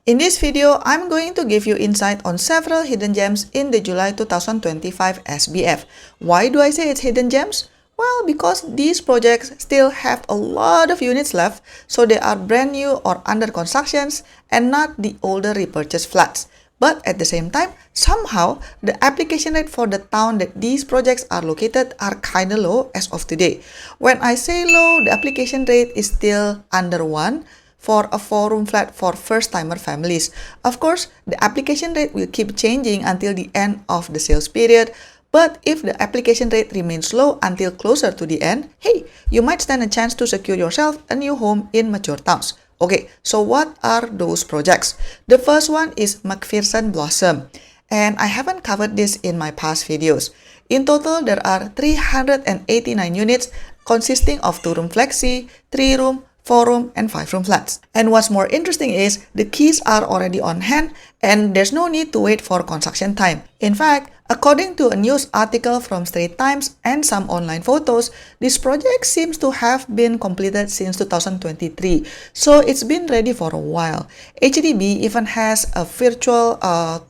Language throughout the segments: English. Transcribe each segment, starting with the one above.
In this video, I'm going to give you insight on several hidden gems in the July 2025 SBF. Why do I say it's hidden gems? Well, because these projects still have a lot of units left, so they are brand new or under constructions and not the older repurchased flats. But at the same time, somehow, the application rate for the town that these projects are located are kinda low as of today. When I say low, the application rate is still under 1 for a 4-room flat for first-timer families. Of course, the application rate will keep changing until the end of the sales period. But if the application rate remains low until closer to the end, hey, you might stand a chance to secure yourself a new home in mature towns. Okay, so what are those projects? The first one is Macferson Blossom, and I haven't covered this in my past videos. In total, there are 389 units consisting of 2-room flexi, 3-room, 4-room, and 5-room flats. And what's more interesting is the keys are already on hand and there's no need to wait for construction time. In fact, according to a news article from Straits Times and some online photos, this project seems to have been completed since 2023. So it's been ready for a while. HDB even has a virtual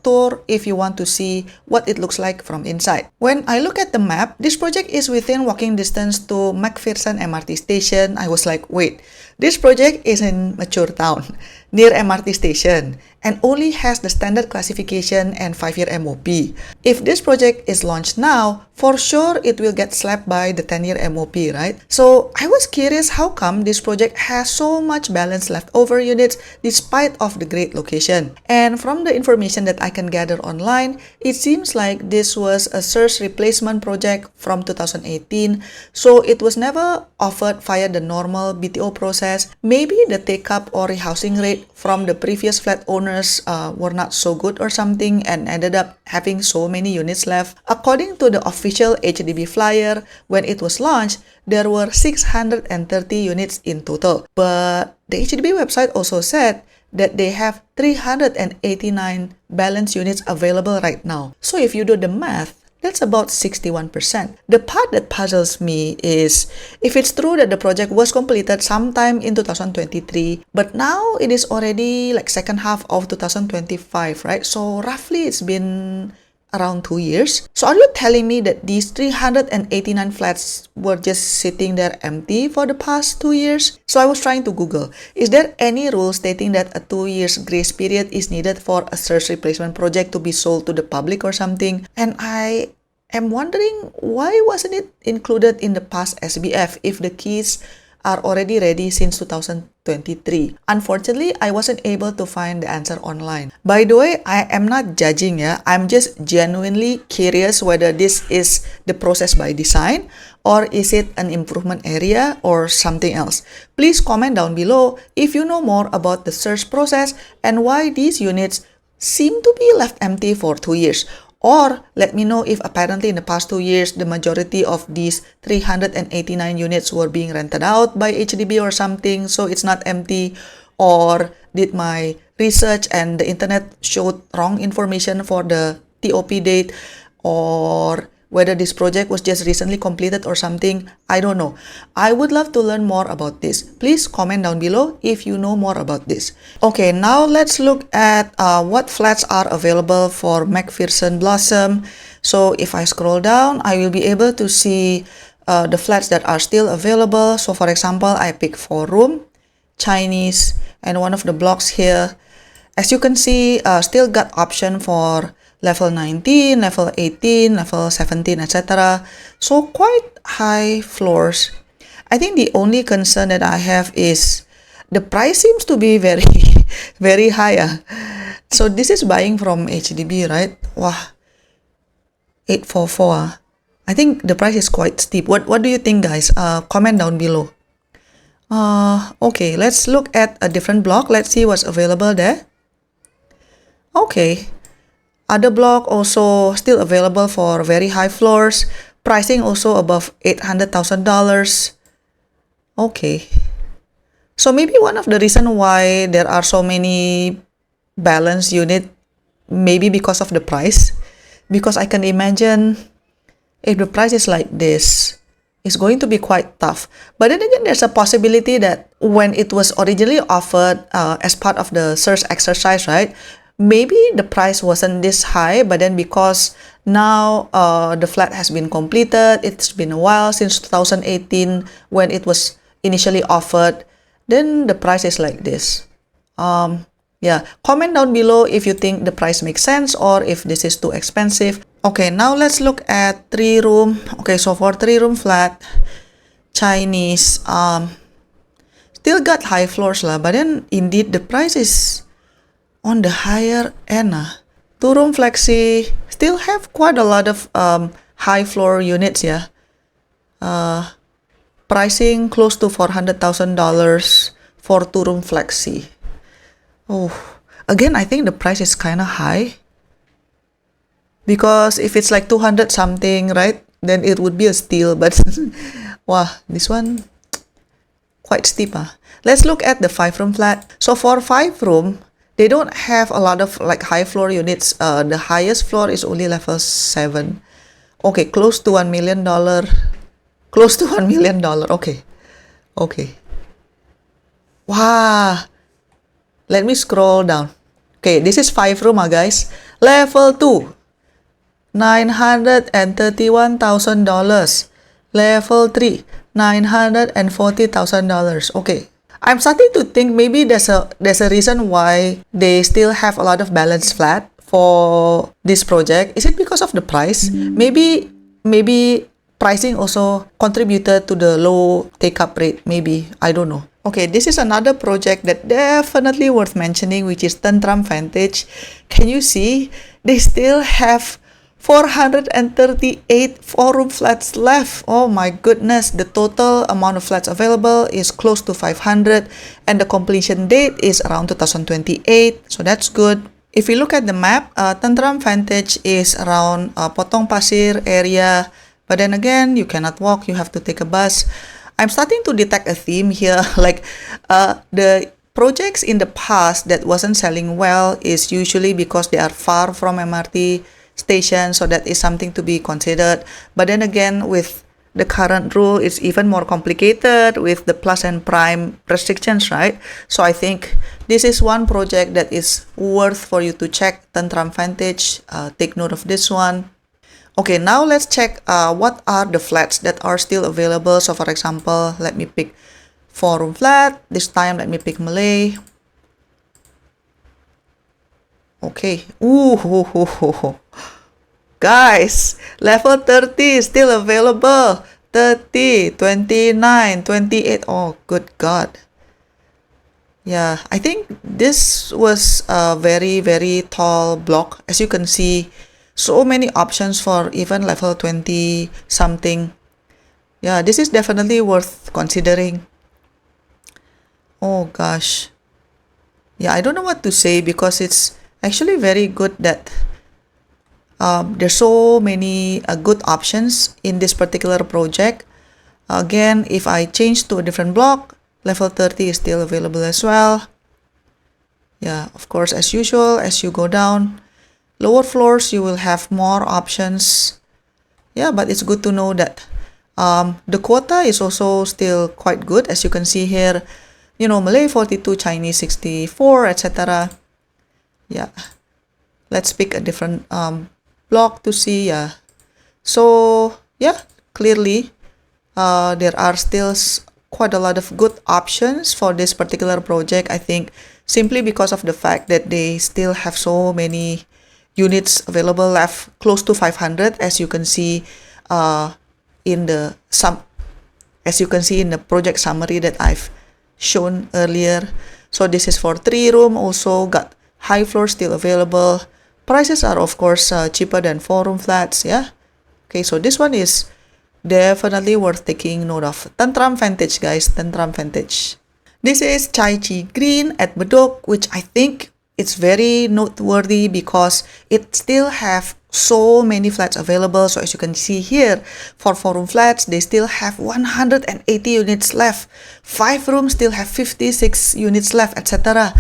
tour if you want to see what it looks like from inside. When I look at the map, this project is within walking distance to Macpherson MRT station. I was like, wait, this project is in mature town near MRT station and only has the standard classification and 5-year MOP. If this project is launched now, for sure it will get slapped by the 10-year MOP, right? So I was curious how come this project has so much balance leftover units despite of the great location. And from the information that I can gather online, it seems like this was a search replacement project from 2018, so it was never offered via the normal BTO process. Maybe the take-up or rehousing rate from the previous flat owners were not so good or something and ended up having so many units left. According to the official HDB flyer, when it was launched, there were 630 units in total. But the HDB website also said that they have 389 balance units available right now. So if you do the math, that's about 61%. The part that puzzles me is if it's true that the project was completed sometime in 2023, but now it is already like second half of 2025, right? So roughly it's been around 2 years. So are you telling me that these 389 flats were just sitting there empty for the past 2 years? So I was trying to Google, is there any rule stating that a 2 years grace period is needed for a search replacement project to be sold to the public or something? And I am wondering, why wasn't it included in the past SBF if the keys are already ready since 2023? Unfortunately, I wasn't able to find the answer online. By the way, I am not judging, I'm just genuinely curious whether this is the process by design or is it an improvement area or something else. Please comment down below if you know more about the search process and why these units seem to be left empty for 2 years. Or let me know if apparently in the past 2 years, the majority of these 389 units were being rented out by HDB or something, so it's not empty. Or did my research and the internet showed wrong information for the TOP date? Or whether this project was just recently completed or something, I don't know. I would love to learn more about this. Please comment down below if you know more about this. Okay, now let's look at what flats are available for Macferson Blossom. So if I scroll down, I will be able to see the flats that are still available. So for example, I pick 4-room, Chinese, and one of the blocks here. As you can see, still got option for level 19, level 18, level 17, etc. So quite high floors. I think the only concern that I have is the price seems to be very, very high. So this is buying from HDB, right? Wow, 844. I think the price is quite steep. What do you think, guys? Comment down below. Okay, let's look at a different block. Let's see what's available there. Okay. Other block also still available for very high floors. Pricing also above $800,000. Okay. So maybe one of the reasons why there are so many balanced units, maybe because of the price. Because I can imagine if the price is like this, is going to be quite tough. But then again, there's a possibility that when it was originally offered as part of the search exercise, right? Maybe the price wasn't this high, but then because now the flat has been completed, it's been a while since 2018 when it was initially offered, then the price is like this. Yeah, comment down below if you think the price makes sense or if this is too expensive. Okay, now let's look at 3-room. Okay, so for 3-room flat, Chinese, still got high floors lah, but then indeed the price is on the higher end. 2-room flexi still have quite a lot of high floor units, yeah. Pricing close to $400,000 for 2-room flexi. Oh, again, I think the price is kind of high. Because if it's like 200 something, right, then it would be a steal. But wow, this one quite steep. Let's look at the 5-room flat. So for 5-room, they don't have a lot of like high floor units. The highest floor is only level 7. Okay, close to $1 million. Close to $1 million. Okay. Okay. Wow. Let me scroll down. Okay, this is 5-room, guys. Level 2. $931,000. Level 3. $940,000. Okay. I'm starting to think maybe there's a reason why they still have a lot of balanced flat for this project. Is it because of the price? Maybe pricing also contributed to the low take-up rate. Maybe, I don't know. Okay, this is another project that definitely worth mentioning, which is Tundrram Vantage. Can you see? They still have 438 4-room flats left. Oh my goodness, the total amount of flats available is close to 500 and the completion date is around 2028, so that's good. If you look at the map, Tundrram Vantage is around Potong Pasir area, but then again, you cannot walk, you have to take a bus. I'm starting to detect a theme here, like the projects in the past that wasn't selling well is usually because they are far from MRT station, so that is something to be considered. But then again, with the current rule, it's even more complicated with the plus and prime restrictions, right? So I think this is one project that is worth for you to check. Tundrram Vantage, take note of this one. Okay, now let's check what are the flats that are still available. So for example, let me pick 4-room flat. This time, let me pick Malay. Okay. Ooh. Guys, level 30 is still available. 30, 29, 28. Oh, good God. Yeah, I think this was a very, very tall block. As you can see, so many options for even level 20 something. Yeah, this is definitely worth considering. Oh gosh. Yeah, I don't know what to say because it's actually very good that there's so many good options in this particular project. Again, if I change to a different block, level 30 is still available as well. Yeah, of course, as usual, as you go down, lower floors, you will have more options. Yeah, but it's good to know that the quota is also still quite good. As you can see here, you know, Malay 42, Chinese 64, etc. Yeah, let's pick a different block to see. Yeah, so yeah, clearly there are still quite a lot of good options for this particular project. I think simply because of the fact that they still have so many units available left, close to 500, as you can see in the project summary that I've shown earlier. So this is for 3-room, also got high floor still available. Prices are of course cheaper than 4-room flats. Yeah, okay, so this one is definitely worth taking note of. Tundrram Vantage, guys. Tundrram Vantage. This is Chai Chee Green at Bedok, which I think it's very noteworthy because it still have so many flats available. So as you can see here, for 4-room flats, they still have 180 units left. 5 rooms still have 56 units left, etc.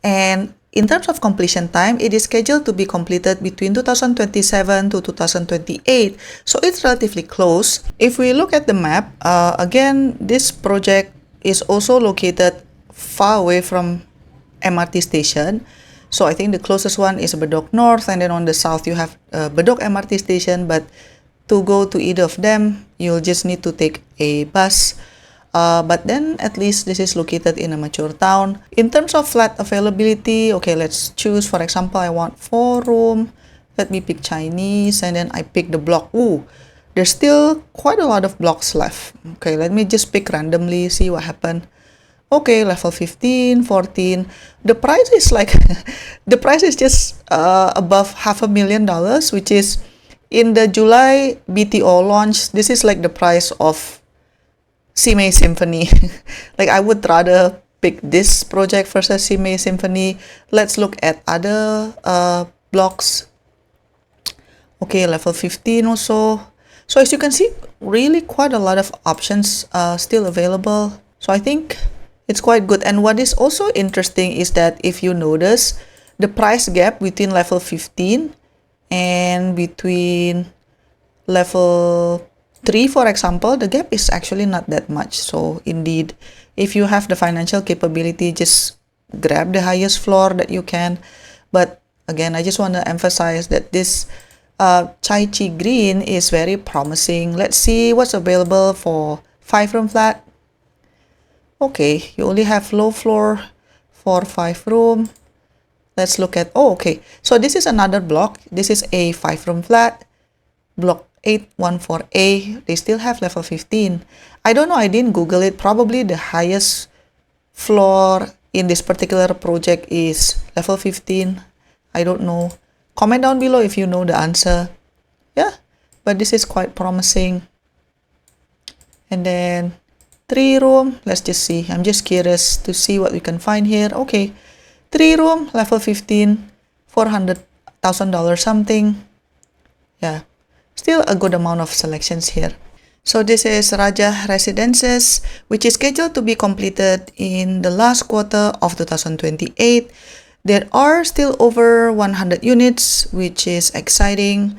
And In terms of completion time, it is scheduled to be completed between 2027 to 2028, so it's relatively close. If we look at the map, again, this project is also located far away from MRT station. So I think the closest one is Bedok North, and then on the south you have Bedok MRT station, but to go to either of them, you'll just need to take a bus. But then at least this is located in a mature town. In terms of flat availability, okay, let's choose. For example, I want 4-room. Let me pick Chinese, and then I pick the block. Ooh, there's still quite a lot of blocks left. Okay, let me just pick randomly, see what happened. Okay, level 15, 14. The price is like, the price is just above $500,000, which is in the July BTO launch. This is like the price of Simei Symphony. Like, I would rather pick this project versus Simei Symphony. Let's look at other blocks. Okay, level 15 also. So as you can see, really quite a lot of options still available. So I think it's quite good. And what is also interesting is that if you notice, the price gap between level 15 and between level 3, for example, the gap is actually not that much. So indeed, if you have the financial capability, just grab the highest floor that you can. But again, I just want to emphasize that this Chai Chi Green is very promising. Let's see what's available for 5-room flat. Okay, you only have low floor for 5-room. Let's look at, oh, okay. So this is another block. This is a 5-room flat. Block 814A. They still have level 15. I don't know, I didn't Google it. Probably the highest floor in this particular project is level 15. I don't know. Comment down below if you know the answer. Yeah, but this is quite promising. And then 3-room, let's just see. I'm just curious to see what we can find here. Okay, 3-room, level 15, $400,000 something. Yeah, still a good amount of selections here. So this is Raja Residences, which is scheduled to be completed in the last quarter of 2028. There are still over 100 units, which is exciting.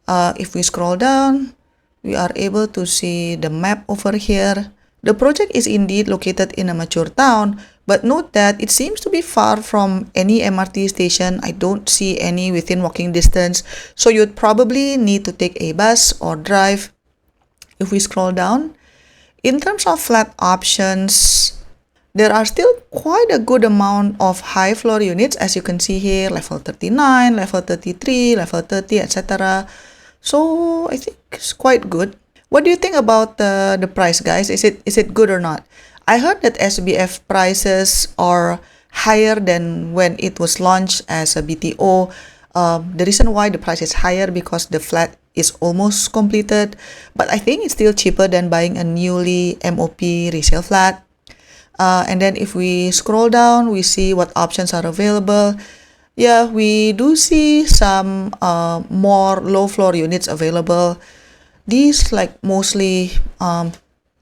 If we scroll down, we are able to see the map over here. The project is indeed located in a mature town, but note that it seems to be far from any MRT station. I don't see any within walking distance, so you'd probably need to take a bus or drive. If we scroll down, in terms of flat options, there are still quite a good amount of high floor units, as you can see here, level 39, level 33, level 30, etc. So I think it's quite good. What do you think about the price, guys? Is it good or not? I heard that SBF prices are higher than when it was launched as a BTO. The reason why the price is higher because the flat is almost completed, but I think it's still cheaper than buying a newly MOP resale flat. And then if we scroll down, we see what options are available. Yeah, we do see some more low floor units available. These, like, mostly the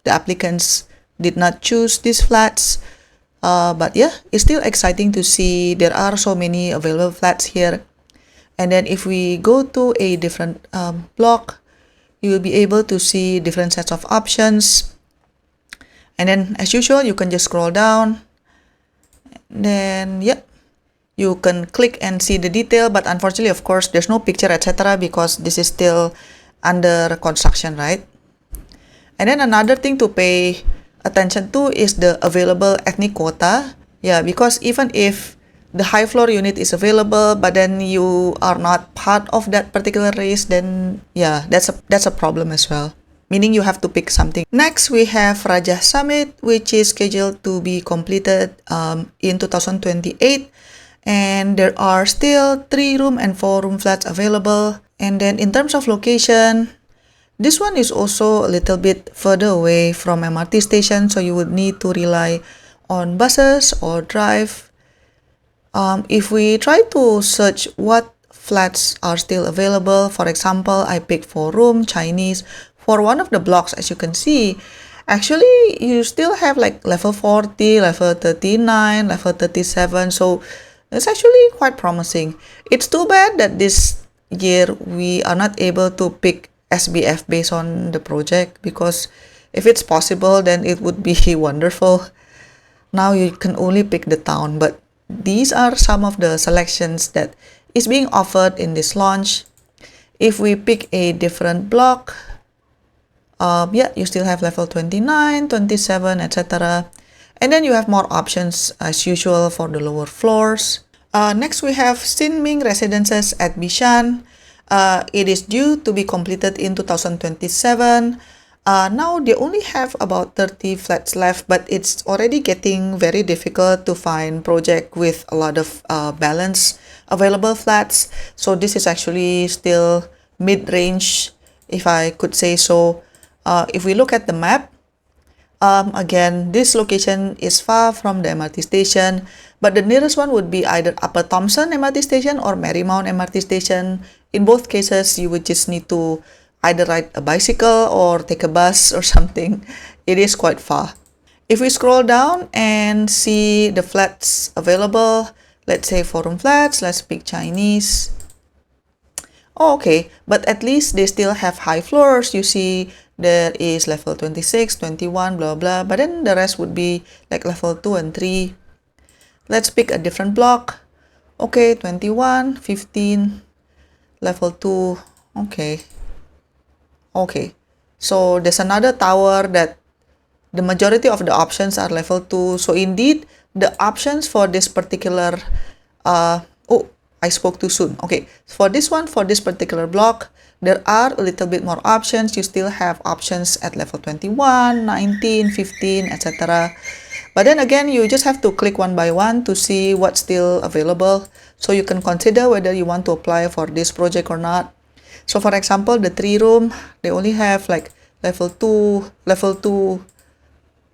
applicants did not choose these flats. But yeah, it's still exciting to see there are so many available flats here. And then if we go to a different block, you will be able to see different sets of options. And then as usual, you can just scroll down. Then yeah, you can click and see the detail, but unfortunately, of course, there's no picture, etc., because this is still under construction, right? And then another thing to pay attention to is the available ethnic quota. Yeah, because even if the high floor unit is available, but then you are not part of that particular race, then yeah, that's a problem as well. Meaning you have to pick something. Next, we have Raja Summit, which is scheduled to be completed in 2028. And there are still 3-room and 4-room flats available. And then in terms of location, this one is also a little bit further away from MRT station, so you would need to rely on buses or drive. If we try to search what flats are still available, for example, I pick 4-room Chinese for one of the blocks. As you can see, actually you still have like level 40, level 39, level 37. So It's actually quite promising. It's too bad that this year we are not able to pick SBF based on the project, because if it's possible, then it would be wonderful. Now you can only pick the town, but these are some of the selections that is being offered in this launch. If we pick a different block, yeah, you still have level 29, 27, etc. And then you have more options as usual for the lower floors. Next, we have Sinming Residences at Bishan. It is due to be completed in 2027. Now they only have about 30 flats left, but it's already getting very difficult to find project with a lot of balance available flats. So this is actually still mid-range, if I could say so. If we look at the map, again, this location is far from the MRT station, but the nearest one would be either Upper Thomson MRT station or Marymount MRT station. In both cases, you would just need to either ride a bicycle or take a bus or something. It is quite far. If we scroll down and see the flats available, let's say 4-room flats, let's pick Chinese. Oh, okay, but at least they still have high floors. You see there is level 26, 21, blah blah, but then the rest would be like level 2 and 3. Let's pick a different block. Okay, 21, 15, level 2. Okay. Okay, so there's another tower that the majority of the options are level 2. So indeed, the options for this particular, oh, I spoke too soon. Okay, for this one, for this particular block, there are a little bit more options. You still have options at level 21, 19, 15, etc. But then again, you just have to click one by one to see what's still available. So you can consider whether you want to apply for this project or not. So for example, the 3-room, they only have like level 2, level 2.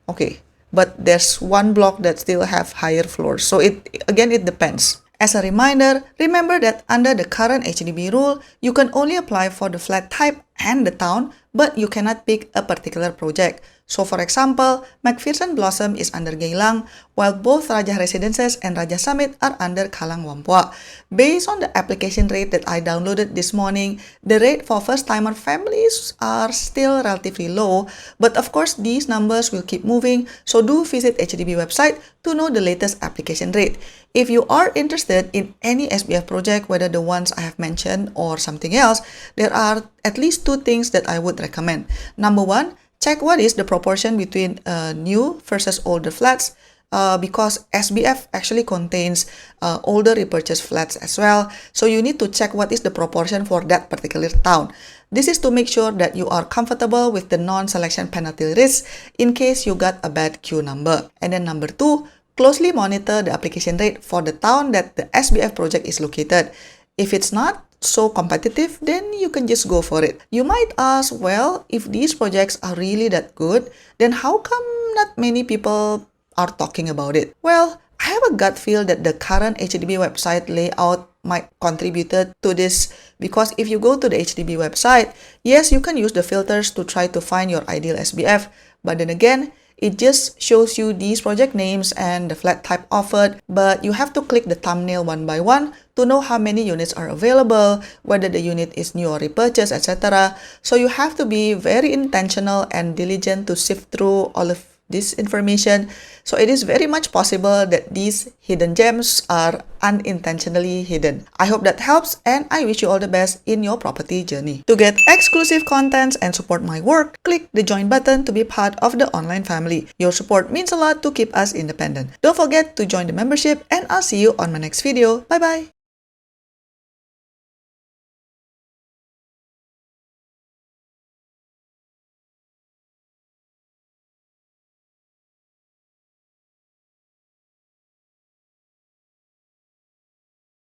Okay, but there's one block that still have higher floors. So it depends. As a reminder, remember that under the current HDB rule, you can only apply for the flat type and the town, but you cannot pick a particular project. So for example, Macferson Blossom is under Geylang, while both Raja Residences and Raja Summit are under Kalang Whampoa. Based on the application rate that I downloaded this morning, the rate for first-timer families are still relatively low, but of course these numbers will keep moving, so do visit HDB website to know the latest application rate. If you are interested in any SBF project, whether the ones I have mentioned or something else, there are at least 2 things that I would recommend. Number 1, check what is the proportion between new versus older flats, because SBF actually contains older repurchased flats as well. So you need to check what is the proportion for that particular town. This is to make sure that you are comfortable with the non-selection penalty risk in case you got a bad queue number. And then number 2, closely monitor the application rate for the town that the SBF project is located. If it's not so competitive, then you can just go for it. You might ask, well, if these projects are really that good, then how come not many people are talking about it? Well, I have a gut feel that the current HDB website layout might contribute to this, because if you go to the HDB website, yes, you can use the filters to try to find your ideal SBF, but then again, it just shows you these project names and the flat type offered, but you have to click the thumbnail one by one to know how many units are available, whether the unit is new or repurchased, etc. So you have to be very intentional and diligent to sift through all of this information. So it is very much possible that these hidden gems are unintentionally hidden. I hope that helps, and I wish you all the best in your property journey. To get exclusive contents and support my work, click the join button to be part of the online family. Your support means a lot to keep us independent. Don't forget to join the membership, and I'll see you on my next video. Bye bye.